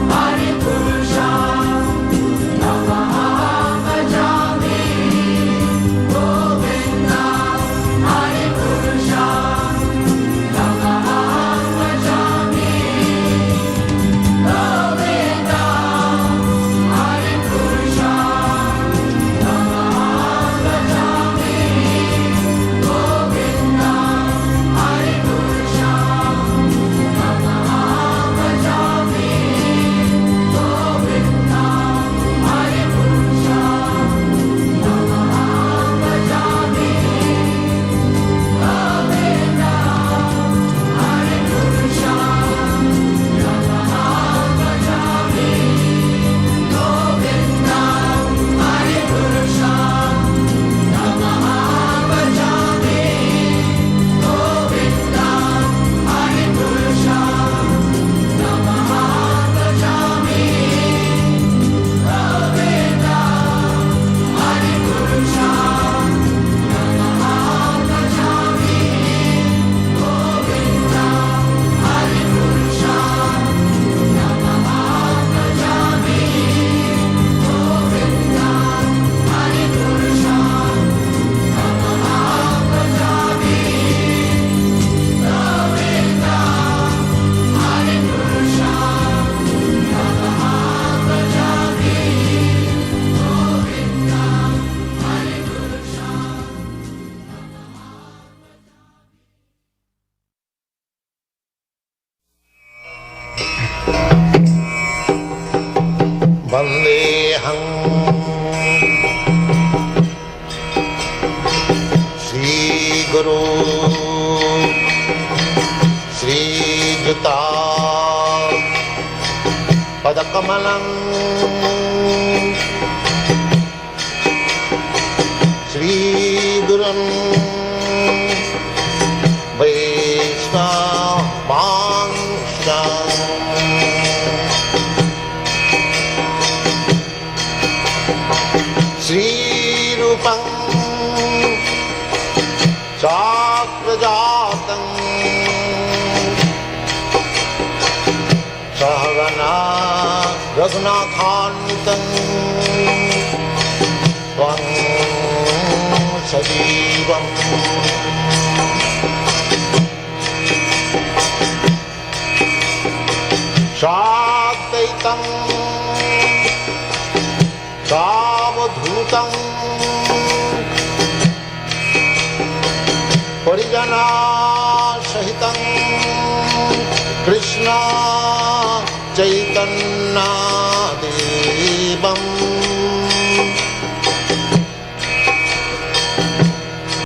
Adipurusham Tamaham Bhajami Govindam Adipurusham Tamaham Bhajami Govindam Adipurusham Tamaham Bhajami Govindam Adipurusham Tamaham Bhajami Govindam Vandeham Shri Guru Shri Juta Padakamalam Shri Gurun Vaishnava देवम् साद्वैतं सावधूतं परिजनासहितं कृष्ण चैतन्य देवम्